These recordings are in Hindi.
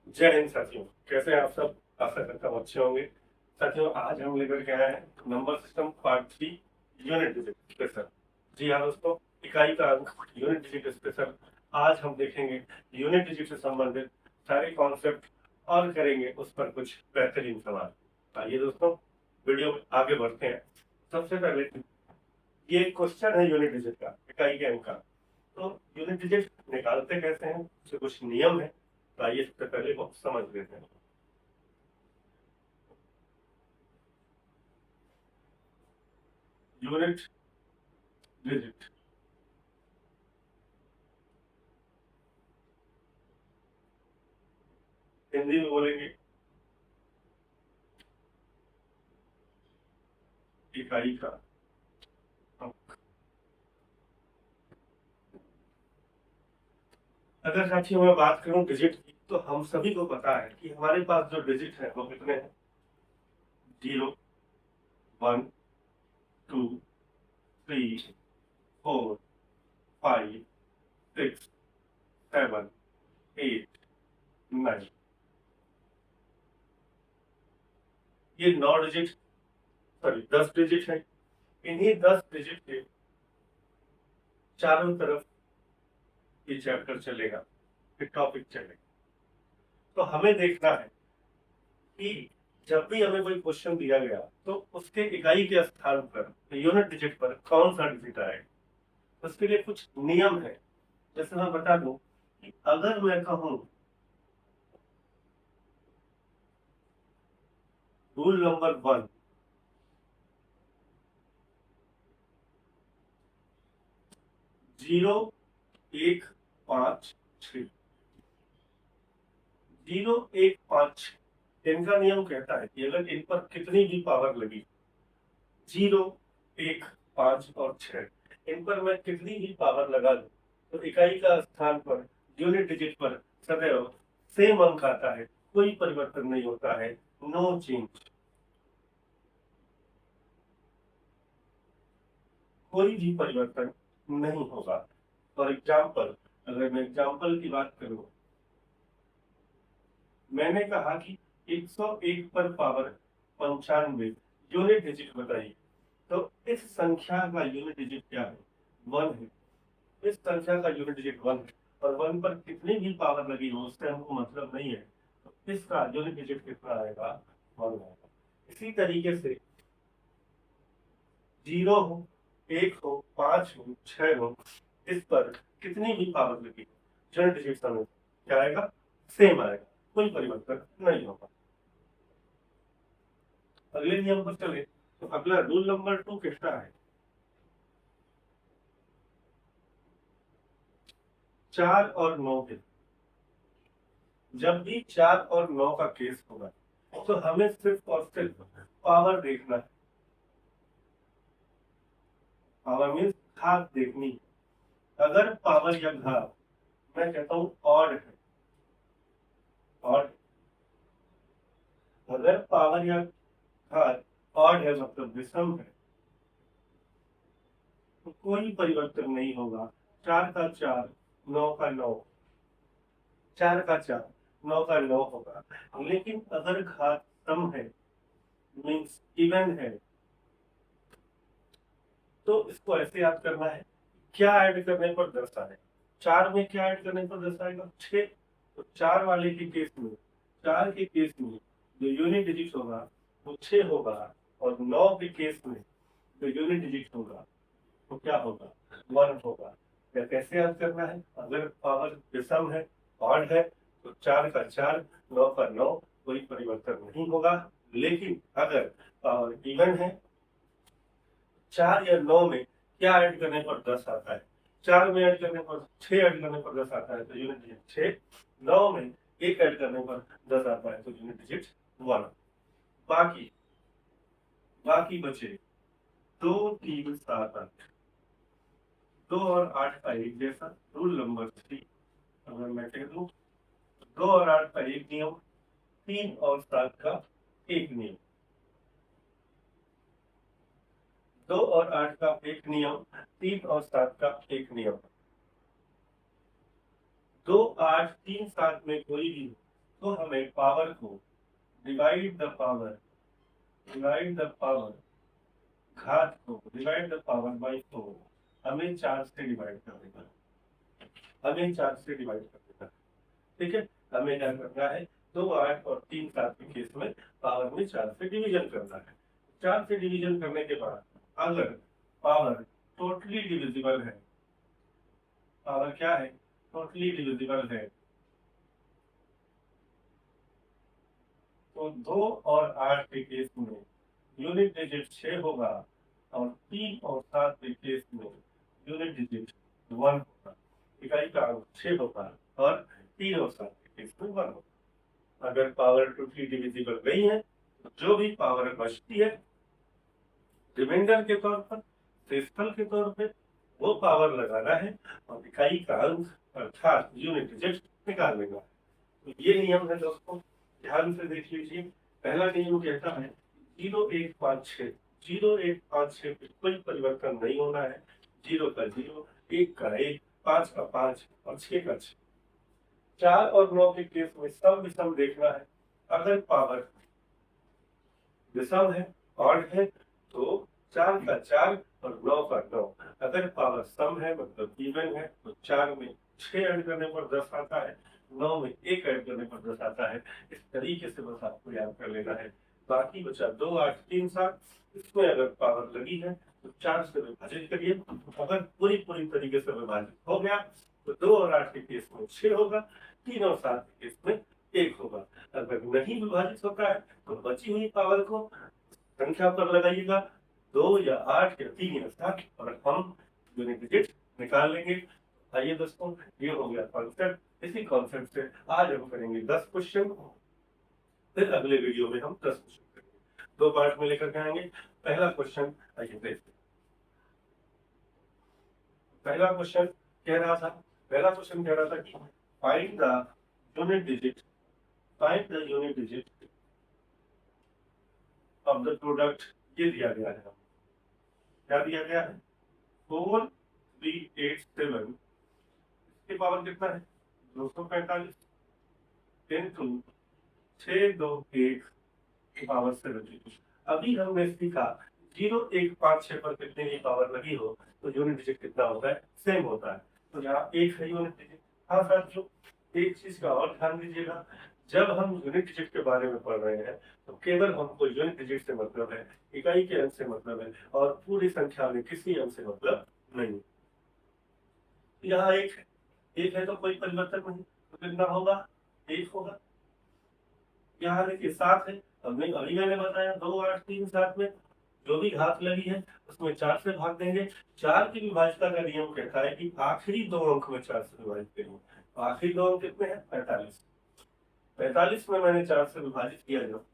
जय हिंद साथियों, कैसे हैं आप सब। आशा करता हूँ अच्छे होंगे। साथियों, आज हम लेकर के आए हैं number system part 3, unit digit special. जी हाँ दोस्तों, इकाई का अंक यूनिट डिजिट स्पेशल। आज हम देखेंगे यूनिट डिजिट से संबंधित सारे कॉन्सेप्ट और करेंगे उस पर कुछ बेहतरीन सवाल। आइए दोस्तों, वीडियो में आगे बढ़ते हैं। सबसे पहले ये क्वेश्चन है यूनिट डिजिट का, इकाई के अंक का। तो यूनिट डिजिट निकालते कैसे हैं, उसके कुछ नियम है। तो आइए सबसे पहले वो समझ लेते हैं। यूनिट डिजिट हिंदी में बोलेंगे इकाई का अंक। अगर साथियों मैं बात करूं डिजिट की, तो हम सभी को पता है कि हमारे पास जो डिजिट है वो कितने हैं। 0, 1, 2, 3, 4, 5, 6, 7, 8, 9। ये 9 डिजिट, सॉरी 10 डिजिट है। इन्हीं 10 डिजिट के चारों तरफ ये चैप्टर चलेगा, ये टॉपिक चलेगा। तो हमें देखना है कि जब भी हमें कोई क्वेश्चन दिया गया तो उसके इकाई के स्थान पर यूनिट डिजिट पर कौन सा डिजिट आएगा। उसके लिए कुछ नियम है। जैसे मैं बता दूं कि अगर मैं कहूं रूल नंबर 1, 0, 1, 5, 6, 0, 1, 5, इनका नियम कहता है कि अगर इन पर कितनी भी पावर लगी, 0, 1, 5 और 6, इन पर मैं कितनी भी पावर लगा दूं, तो इकाई का स्थान पर यूनिट डिजिट पर सदैव सेम अंक आता है, कोई परिवर्तन नहीं होता है। नो चेंज, कोई भी परिवर्तन नहीं होगा। फॉर एग्जाम्पल, अगर मैं एग्जाम्पल की बात करूं, मैंने कहा कि 101 पर पावर 95 यूनिट डिजिट बताइए। तो इस संख्या का यूनिट डिजिट क्या है? 1 है। इस संख्या का यूनिट डिजिट 1 है, और 1 पर कितनी भी पावर लगी हो उससे हमको मतलब नहीं है। तो इसका यूनिट डिजिट कितना आएगा? 1 आएगा। इसी तरीके से 0 हो, 1 हो, 5 हो, 6 हो, इस पर कितनी भी पावर लगी हो, यूनिट डिजिट समय क्या आएगा? सेम आएगा, कोई परिवर्तन नहीं होगा। अगले नियम पर चले तो अगला रूल नंबर 2 किसका है? 4 और 9 के, जब भी 4 और 9 का केस होगा तो हमें सिर्फ और सिर्फ पावर देखना है। पावर मीन्स घात देखनी है। अगर पावर या घात, मैं कहता हूं ऑड है, ऑड, अगर पावर या घात ऑड है मतलब विषम है, तो कोई परिवर्तन नहीं होगा। 4 का 4, 9 का 9, 4 का 4, 9 का 9 होगा। लेकिन अगर घात सम है, मीन्स इवन है, तो इसको ऐसे याद करना है, क्या ऐड करने पर 10 आए। 4 में क्या ऐड करने पर 10 आएगा? 6। तो 4 वाले के केस में, 4 के केस में जो यूनिट डिजिट होगा वो 6 होगा, और 9 के केस में जो यूनिट डिजिट होगा वो क्या होगा? 1 होगा। या कैसे याद करना है? अगर पावर विषम है, ऑड है, तो 4 का 4, 9 का 9, कोई परिवर्तन नहीं होगा। लेकिन अगर पावर इवन है, 4 या 9 में क्या ऐड करने पर 10 आता है? 4 में ऐड करने पर, 6 ऐड करने पर 10 आता है तो यूनिट डिजिट 6। 9 में 1 ऐड करने पर 10 आता है तो यूनिट डिजिट 1। बाकी बाकी बचे 2, 3, 7, 8। 2 और 8 का एक जैसा, रूल नंबर 3। अगर मैं कह दूं 2 और 8 का एक नियम, 3 और 7 का एक नियम। 2 और 8 का एक नियम, 3 और 7 का एक नियम। 2, 8, 3, 7 में कोई भी हो, तो हमें पावर को डिवाइड द पावर घात को डिवाइड द पावर बाई 4 हमें 4 से डिवाइड कर देना ठीक है। हमें क्या करना है, 2, 8 और 3, 7 के केस में पावर में 4 से डिवीजन करना है। 4 से डिवीजन करने के बाद अगर पावर टोटली डिविजिबल है, पावर क्या है, टोटली डिविजिबल है, तो 2 और 8 के केस में यूनिट डिजिट 6 होगा और 3 और 7 के केस में यूनिट डिजिट 1 होगा। इकाई का अंक 6 होगा और 3 और 7 के केस में 1 होगा। अगर पावर टोटली डिविजिबल नहीं है तो जो भी पावर बचती है रिमाइंडर के तौर पर, डेसिमल के तौर पे, वो पावर लगाना है और इकाई का अंक अर्थात यूनिट डिजिट निकालने का। तो ये नियम है दोस्तों, ध्यान से देख लीजिए। पहला नियम कहता है 0156 0156 पे कोई परिवर्तन नहीं होना है। 0 का 0, 1 का 1, 5 का 5 और 6 का 6। 4 और 9 के केस में सम विषम देखना है। अगर पावर विषम है, ऑड है, तो 4 का 4 और 9 का 9। अगर पावर सम है मतलब इवन है तो 4 में 6 ऐड करने पर 10 आता है, 9 में 1 ऐड करने पर 10 आता है। इस तरीके से बस आपको याद कर लेना है। बाकी बचा 2, 8, 3, 7। इसमें अगर पावर लगी है तो 4 से विभाजित करिए। अगर पूरी तरीके से विभाजित हो गया तो 2 और 8 के केस में 6 होगा, 3 और 7 के केस में 1 होगा। अगर नहीं विभाजित होता है तो बची हुई पावर को संख्या पर लगाइएगा, 2 या 8 या 3 या 7 और हम यूनिट डिजिट निकाल लेंगे। आइए दोस्तों, ये हो गया कॉन्सेप्ट। इसी कॉन्सेप्ट से आज हम करेंगे 10 क्वेश्चन, फिर अगले वीडियो में हम 10 क्वेश्चन करेंगे। 2 पार्ट में लेकर के आएंगे। पहला क्वेश्चन आइए देखते हैं। पहला क्वेश्चन कह रहा था कि find the unit digit of the product. ये दिया गया है, क्या दिया गया है, 4387। इसकी पावर कितना है, 245 इंटू 621 की पावर 72। अभी हमने सीखा 0156 पर कितने की पावर लगी हो तो यूनिट डिजिट कितना होता है, सेम होता है। तो यहाँ एक है यूनिट डिजिट। हाँ साथियों, एक चीज का और ध्यान दीजिएगा, जब हम यूनिट डिजिट के बारे में पढ़ रहे हैं तो केवल हमको यूनिट डिजिट से मतलब है, इकाई के अंक से मतलब है, और पूरी संख्या में किसी अंक से मतलब नहीं। यहाँ एक है तो कोई परिवर्तन नहीं, तो कितना होगा, 1 होगा। यहाँ देखिए 7 है, अभी मैंने बताया 2, 8, 3, 7 में जो भी घात लगी है उसमें 4 से भाग देंगे। 4 की विभाजिता का नियम कहता है कि आखिरी 2 अंक में 4 से विभाजित करेंगे। आखिरी 2 अंक कितने हैं, 45। 45 में मैंने 4 से विभाजित किया, जब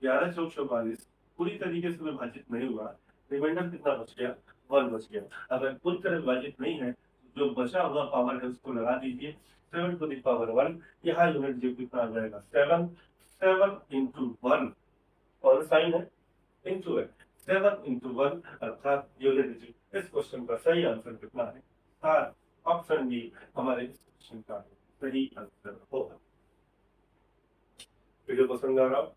11 चौक 44 पूरी तरीके से विभाजित नहीं हुआ, रिमाइंडर कितना बच गया, 1 बच गया। अगर पूरी तरह विभाजित नहीं है, जो बचा हुआ पावर है उसको लगा दीजिए, 7 टू द पावर 1। यहाँ यूनिट जो कितना आ जाएगा, 7 इंटू 1, कौन साइन है, इंटू है, 7 इंटू 1 अर्थात यूनिट डिजिट। इस क्वेश्चन का सही आंसर कितना है, 7। ऑप्शन बी हमारे इस क्वेश्चन का सही आंसर होगा। वीडियो पसंद आ रहा हो,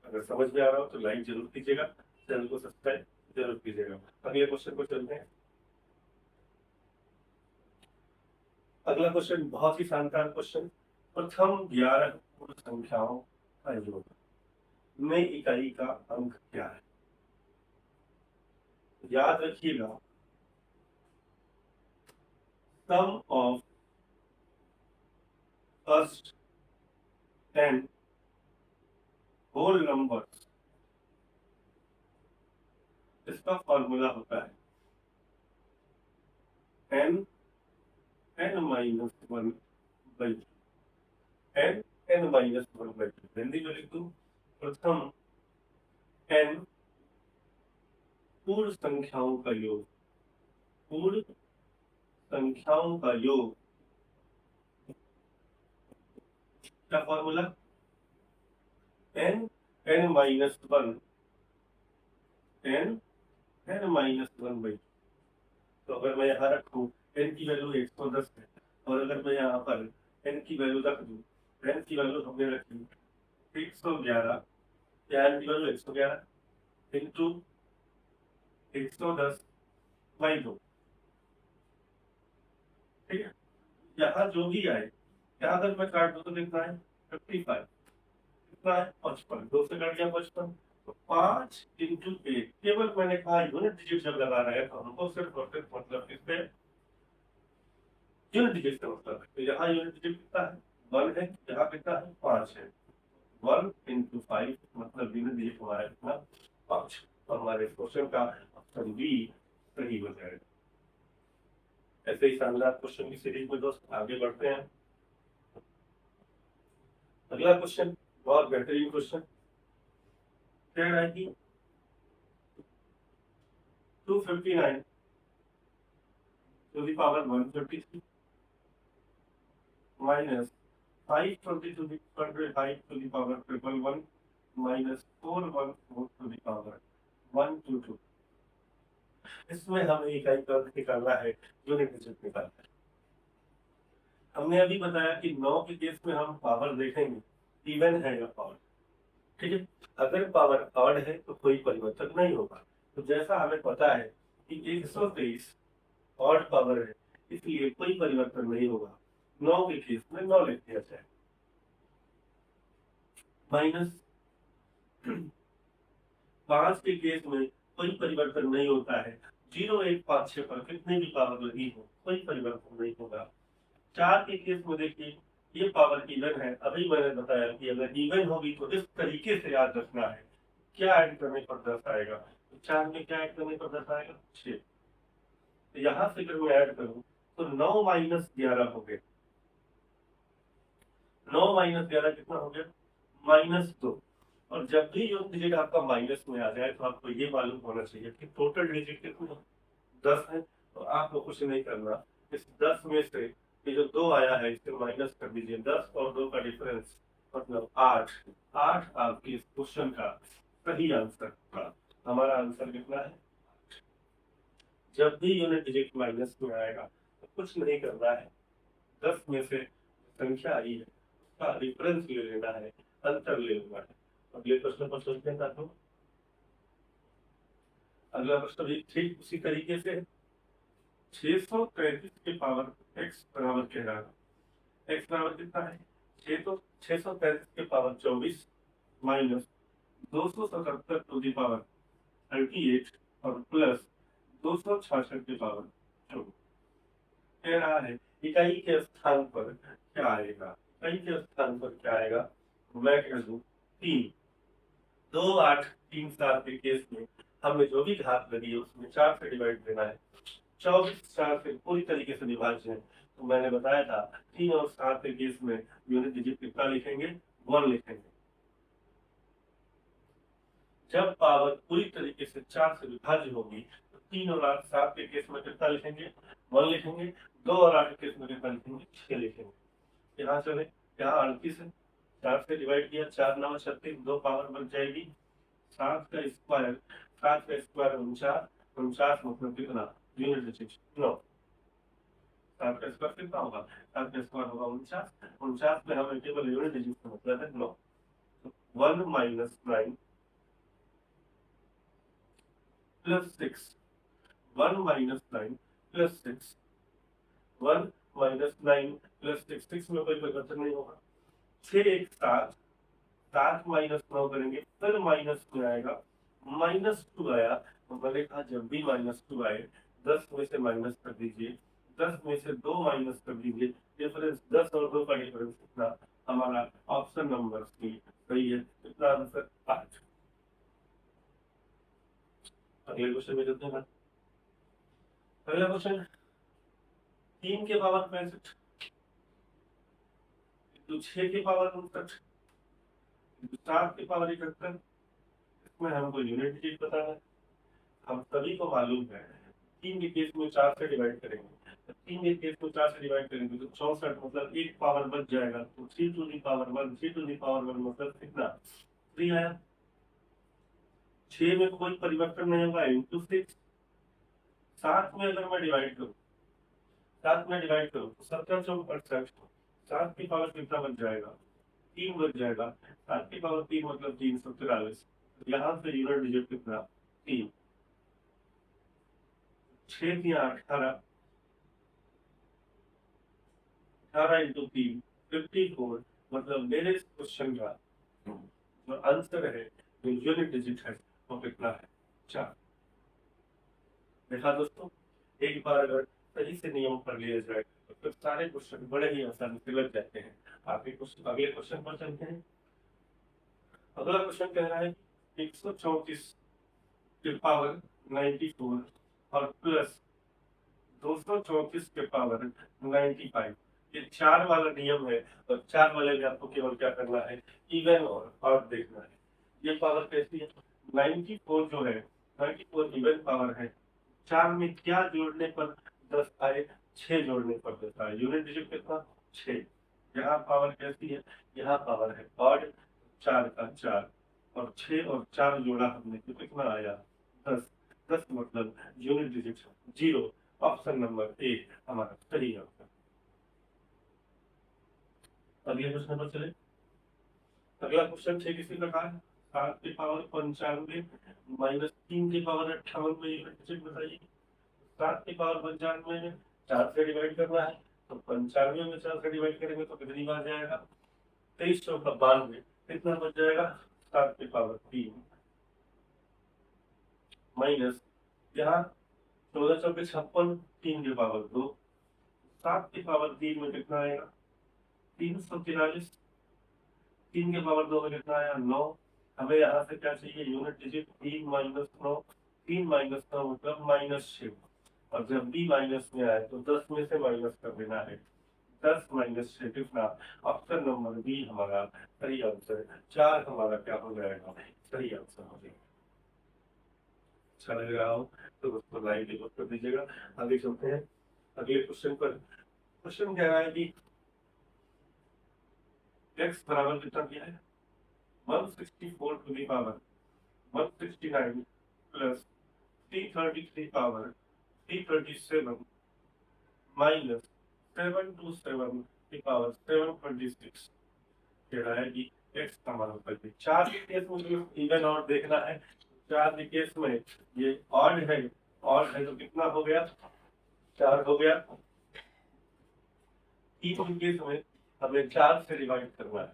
अगर समझ में आ रहा हो तो लाइक जरूर कीजिएगा, चैनल को सब्सक्राइब जरूर कीजिएगा। अगले क्वेश्चन को चलते हैं। अगला क्वेश्चन बहुत ही शानदार क्वेश्चन। प्रथम 11 पूर्ण संख्याओं का योग में इकाई का अंक क्या है। याद रखिएगा, सम ऑफ फर्स्ट 10 होल नंबर्स, इसका फॉर्मूला होता है n minus 1 by n minus 1 by 2। Hindi में लिख दूं, प्रथम n पूर्ण संख्याओं का योग, पूर्ण संख्याओं का योग। क्या formula, n minus 1 n minus 1 by. तो अगर मैं यहाँ रखूं n की वैल्यू 110 है और अगर मैं यहाँ पर एन की वैल्यू रख दूं, एन की वैल्यू हमने रखी 111, एन की वैल्यू 111 इंटू 110 बाई 2, ठीक है। यहाँ जो भी आए, यहाँ अगर मैं काट दूं तो कितना है 55, कितना है 55, 2 से कट गया 55, तो 5 इंटू 8, केवल मैंने कहा यूनिट डिजिट जब लगा रहे हैं तो हमको सिर्फ और सिर्फ मतलब इस पे यूनिट डिजिट का मतलब है। तो यहाँ यूनिट डिजिट कितना है 1 है, यहाँ कितना है 5 है, 1 इंटू 5 मतलब यूनिट डिजिट हमारा कितना 5, तो हमारे क्वेश्चन का ऑप्शन बी सही हो जाएगा। ऐसे ही शानदार क्वेश्चन की सीरीज में दोस्त आगे बढ़ते हैं। अगला क्वेश्चन बहुत बेहतरीन क्वेश्चन कह रहा है कि 259 to the power 153 minus 520 to the 105 to the power 111 minus 414 to the power 122। इसमें हमें इकाई क्रम निकालना है, यूनिट डिजिट निकालना है। हमने अभी बताया कि 9 के केस में हम पावर देखेंगे इवन है या ऑड, ठीक है। अगर पावर ऑड है तो कोई परिवर्तन नहीं होगा। तो जैसा हमें पता है कि 123 ऑड पावर है, इसलिए कोई परिवर्तन नहीं होगा। 9 के केस में 9 लिख दिया जाए, माइनस 5 के केस में कोई परिवर्तन नहीं होता है। 0 1 5 6 पर कितनी भी पावर लगी हो कोई परिवर्तन नहीं होगा। 4 के केस में देखिए ये पावर इवन है, अभी मैंने बताया कि अगर इवन होगी तो इस तरीके से याद रखना है, क्या ऐड करने पर 10 आएगा, तो 4 में क्या ऐड करने पर 10 आएगा 6। तो यहां से अगर मैं ऐड करूं तो 9 माइनस 11 हो गया, 9 माइनस 11 कितना हो गया -2। और जब भी योग डिजिट आपका माइनस में आ जाए तो आपको ये मालूम होना चाहिए कि टोटल डिजिट कितना 10 है। तो आपको कुछ नहीं करना, इस 10 में से ये जो 2 आया है इससे माइनस कर दीजिए, 10 और 2 का डिफरेंस मतलब 8। 8 आपके इस क्वेश्चन का सही आंसर होगा। हमारा आंसर कितना है, जब भी यूनिट डिजिट माइनस में आएगा तो कुछ नहीं करना है, 10 में से संख्या आई है उसका डिफरेंस ले लेना है, अंतर ले लेना है। अगले प्रश्न पर चलते हैं साथियों। अगला प्रश्न भी ठीक उसी तरीके से 633 के पावर x बराबर कह रहा है, x बराबर कितना है 633 के power 24 minus 277 to the power 38 और प्लस 266 के पावर 24 कह रहा है। इकाई के स्थान पर क्या आएगा, इकाई के स्थान पर क्या आएगा, मैं कह दूं 3। 2 8 3 7 के केस में हमें जो भी घात लगी है उसमें 4 से डिवाइड देना है। 24 4 से पूरी तरीके से विभाज्य है, तो मैंने बताया था 3 और 7 के केस में यूनिट डिजिट कितना लिखेंगे 1 लिखेंगे। जब पावर पूरी तरीके से 4 से विभाज्य होगी तो 3 और 8 7 के केस में कितना लिखेंगे 1 लिखेंगे, 2 और 8 के केस में कितना लिखेंगे 6 लिखेंगे। यहाँ चले, यहाँ 38 है, 4 से डिवाइड किया, 4 9 36, 2 पावर बच जाएगी 7 का स्क्वायर, 7 का स्क्वायर 49, 49 मतलब कितना यूनिट डिजिट 9। 7 का स्क्वायर कितना होगा, 7 का स्क्वायर होगा 49, 49 में हमें केवल यूनिट डिजिट का मतलब है 9। 1 minus 9 plus 6, 1 minus 9 plus 6, 1 minus 9 plus 6, 6 में कोई परिवर्तन नहीं होगा। 6 1 7, 7 माइनस 9 करेंगे फिर माइनस में आएगा, -2 आया तो मैंने कहा जब भी -2 आए 10 में से माइनस कर दीजिए, 10 में से 2 माइनस कर दीजिए, डिफरेंस 10 और 2 का डिफरेंस कितना, हमारा ऑप्शन नंबर सी सही है। कितना आंसर 8। अगले क्वेश्चन में चलते हैं। अगला क्वेश्चन 3 के पावर 65 तो 6 के पावर 59 7 के पावर 71, इसमें हमको यूनिट डिजिट बताना है। हम सभी को मालूम है 3 के केस में 4 से डिवाइड करेंगे, तो 3 के केस में 4 से डिवाइड करेंगे तो 64 मतलब 1 पावर बच जाएगा, तो 3 to the power 1, 3 to the power 1 मतलब कितना 3 आया। 6 में कोई परिवर्तन नहीं होगा इंटू 6। 7 में अगर मैं डिवाइड करूं, 7 में डिवाइड करूं तो 17 चौक 68, 7 की पावर कितना बन जाएगा, 3 बन जाएगा। 7 की पावर 3 मतलब 343। यहाँ से यूनिट डिजिट कितना, 3। 6 दिया 18, 18 इंटू 3 54। मतलब मेरे इस क्वेश्चन का जो आंसर है, जो यूनिट डिजिट है, वो कितना है, 4। देखा दोस्तों, एक बार अगर सही से नियम पढ़ लिया जाए तो फिर सारे क्वेश्चन बड़े ही आसानी से लग जाते हैं। आगे क्वेश्चन, अगले क्वेश्चन पर चलते हैं। अगला क्वेश्चन कह रहा है 134 के पावर 94 और प्लस 234 के पावर 95। ये 4 वाला नियम है, और 4 वाले में आपको केवल क्या करना है, इवन और ऑड देखना है। ये पावर कैसी है, 94 जो है, 94 इवन पावर है। 4 में क्या जोड़ने पर 10 आए, 6 जोड़ने पर 10 आए। यूनिट डिजिट कितना, 6। यहाँ पावर कैसी है, यहाँ पावर है ऑड, 4 का 4, और 6 और 4 जोड़ा हमने तो कितना आया, 10। 10 मतलब unit digit 0। Option number A हमारा सही आंसर। अगले प्रश्न पर चले। अगला क्वेश्चन 6 किसी प्रकार, 7 की पावर 95 माइनस 3 की पावर 58 में यूनिट डिजिट बताइए। 7 की पावर 95 में 4 से डिवाइड करना है, तो 95 में 4 से डिवाइड करेंगे तो कितनी बार जाएगा, 2392। कितना बच जाएगा, 7 की पावर 3 माइनस, यहाँ 14 चौके 56, 3 की पावर 2। 7 की पावर 3 में कितना आएगा, 343। 3 के पावर 2 में कितना आया, 9। हमें यहाँ से क्या चाहिए, यूनिट डिजिट। 3 माइनस 9, 3 माइनस 9 मतलब -6। और जब भी माइनस में आए तो 10 में से माइनस कर देना है। 10 माइनस 6 कितना, ऑप्शन नंबर बी हमारा सही आंसर है। 4 हमारा क्या हो जाएगा, सही आंसर हो जाएगा। अच्छा लग रहा हो तो उसको लाइक कर दीजिएगा। आगे चलते हैं अगले क्वेश्चन पर। क्वेश्चन कह रहा है कि x बराबर कितना दिया है, 164 to the power 169 plus 333 power 337 minus 727 की पावर 726। कह रहा है कि x का मान बताइए। 4 के केस में इवन और देखना है। 4 के केस में ये ऑड है, ऑड है तो कितना हो गया, 4 हो गया। 3 के केस में हमें 4 से डिवाइड करना है,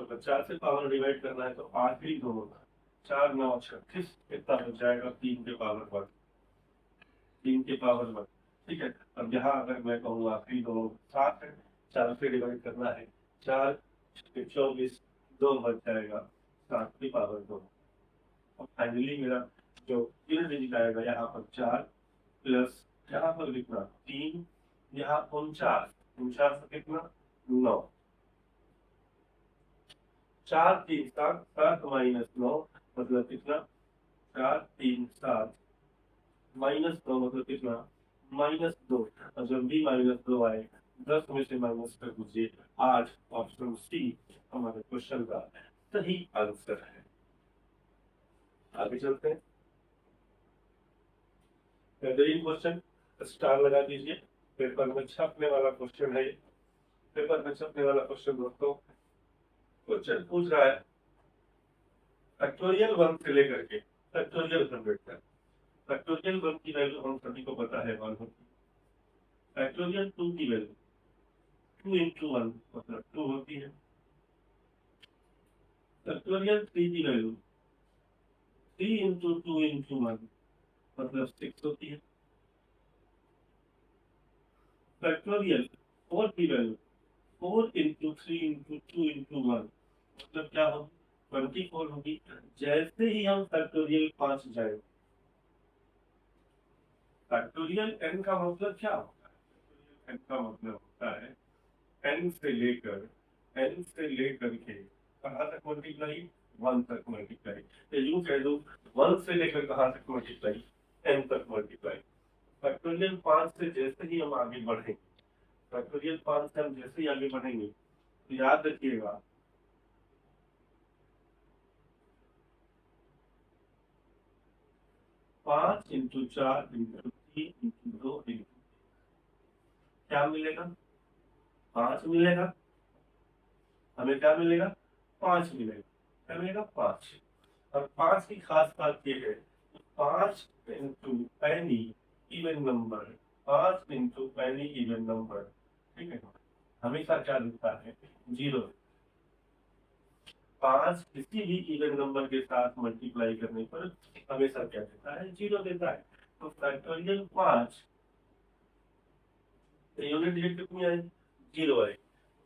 तो 4 से पावर डिवाइड करना है तो आखिरी दो होगा, 4 9 36। कितना बच जाएगा, 3 के पावर 1, 3 के पावर 1। ठीक है, अब यहाँ अगर मैं कहूँ आखिरी दो 7 है, 4 से डिवाइड करना है, 4 24, 2 बच जाएगा, 7 की पावर 2। और फाइनली मेरा जो यूनिट डिजिट आएगा यहाँ पर 4 प्लस, यहाँ पर कितना 3, यहाँ 49, 49 से कितना 9। 4 3 7, 7 माइनस 9 मतलब कितना, 4 3 7 माइनस 9 मतलब कितना, -2। और जब भी -2 आए 10 में से माइनस कर दीजिए 8। ऑप्शन सी हमारे क्वेश्चन का सही आंसर है। आगे चलते हैं। बेहतरीन क्वेश्चन, स्टार लगा दीजिए। पेपर में छपने वाला क्वेश्चन है ये। पेपर में छपने वाला क्वेश्चन दोस्तों, क्वेश्चन पूछ रहा है फैक्टोरियल 1 से लेकर के फैक्टोरियल 100 तक। फैक्टोरियल 1 की वैल्यू हम सभी को पता है 1 होती है। फैक्टोरियल 2 की वैल्यू 2 इंटू 1 मतलब 2 होती है। फैक्टोरियल 3 की वैल्यू 3 इंटू 2 इंटू 1 मतलब 6 होती है। फैक्टोरियल 4 की वैल्यू 4 इंटू 3 इंटू 2 इंटू 1 मतलब क्या होगी, 24 होगी। जैसे ही हम फैक्टोरियल 5 जाए, फैक्टोरियल n का मतलब क्या होता है, n का मतलब होता है n से लेकर के कहाँ तक मल्टीप्लाई, 1 तक मल्टीप्लाई। यूं कह दो 1 से लेकर कहाँ तक मल्टीप्लाई, n तक मल्टीप्लाई। फैक्टोरियल 5 से जैसे ही हम आगे बढ़ेंगे, फैक्टोरियल 5 से हम जैसे ही आगे बढ़ेंगे तो याद रखिएगा 5 इंटू 4 इंटू 3 इंटू 2 इंटू क्या मिलेगा, 5 मिलेगा। हमें क्या मिलेगा, 5 मिलेगा। क्या मिलेगा, 5। और 5 की खास बात ये है, 5 into any even number, 5 into any even number, ठीक है, हमेशा क्या दिखता है, 0। 5 किसी भी इवन नंबर के साथ मल्टीप्लाई करने पर हमेशा क्या देता है, 0 देता है। तो फैक्टोरियल 5 यूनिट डिजिट कितनी आई, 0 आई।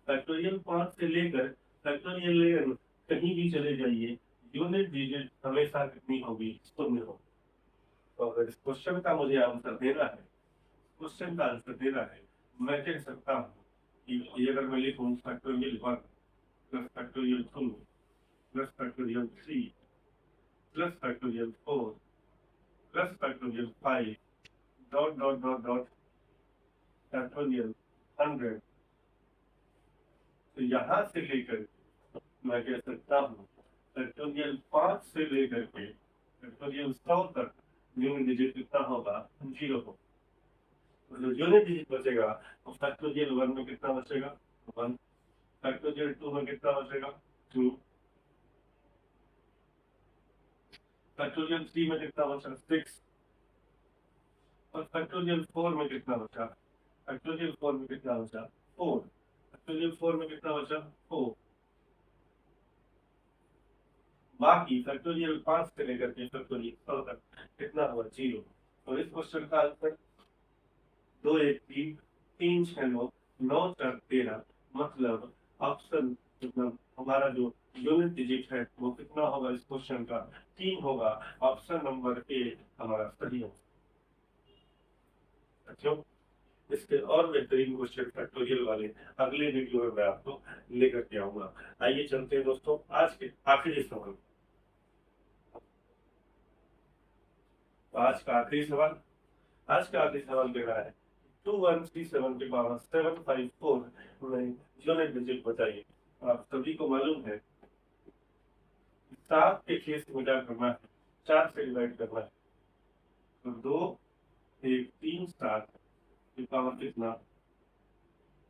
फैक्टोरियल 5 से लेकर फैक्टोरियल n कहीं भी चले जाइए, यूनिट डिजिट हमेशा कितनी होगी, 0 होगी। तो अगर इस क्वेश्चन का मुझे आंसर देना है, क्वेश्चन का आंसर देना है, मैं कह सकता हूँ कि ये अगर मैं लिखूँ factorial 1 plus factorial 2 plus factorial 3 plus factorial 4 plus factorial 5 dot dot dot dot factorial 100, तो यहाँ से लेकर मैं कह सकता हूँ फैक्टोरियल 5 से लेकर के फैक्टोरियल 100 तक यूनिट डिजिट कितना होगा, 0 होगा। तो जो यूनिट डिजिट बचेगा तो फैक्टोरियल 1 में कितना बचेगा, 1। फैक्टोरियल 2 में कितना बचेगा, 2। फैक्टोरियल 3 में कितना बचा, 6। और फैक्टोरियल 4 में कितना बचा, फैक्टोरियल 4 में कितना बचा, 4। फैक्टोरियल 4 में कितना बचा, 4। बाकी फैक्टोरियल 5 से लेकर के फैक्टोरियल 100 तक कितना हुआ, 0। तो इस क्वेश्चन का आंसर 2 1 3 3 6 9 9 4 13, मतलब ऑप्शन, मतलब हमारा जो यूनिट डिजिट है वो कितना होगा इस क्वेश्चन का, 3 होगा। ऑप्शन नंबर ए हमारा सही होगा। अच्छा, इसके और बेहतरीन क्वेश्चन फैक्टोरियल वाले अगले वीडियो में मैं आपको लेकर के आऊंगा। आइए चलते हैं दोस्तों आज के आखिरी सवाल। तो आज का आखिरी सवाल, आज का आखिरी सवाल कह रहा है 2137 के पावर 754 में यूनिट डिजिट बताइए। आप सभी को मालूम है 7 के केस में क्या करना है, 4 से डिवाइड करना है। तो 2 1 3 7 के पावर कितना,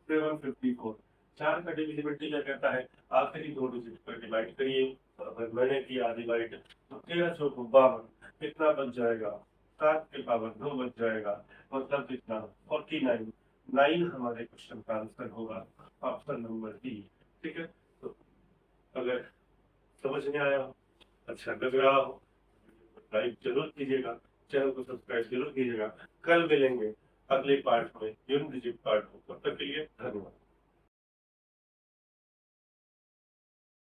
754। 4 का डिविजिबिलिटी क्या कहता है, आखिरी 2 डिजिट पर डिवाइड करिए। तो अगर मैंने किया डिवाइड तो 13 चौक 52, कितना बच जाएगा, 7 के पावर 2 बच जाएगा, मतलब कितना, 49। 9 हमारे क्वेश्चन का आंसर होगा, ऑप्शन नंबर डी। ठीक है, तो अगर समझ में आया हो, अच्छा लग रहा हो, लाइक जरूर कीजिएगा, चैनल को सब्सक्राइब जरूर कीजिएगा। कल मिलेंगे अगले पार्ट में, यूनिट डिजिट पार्ट को। तब तक के लिए धन्यवाद।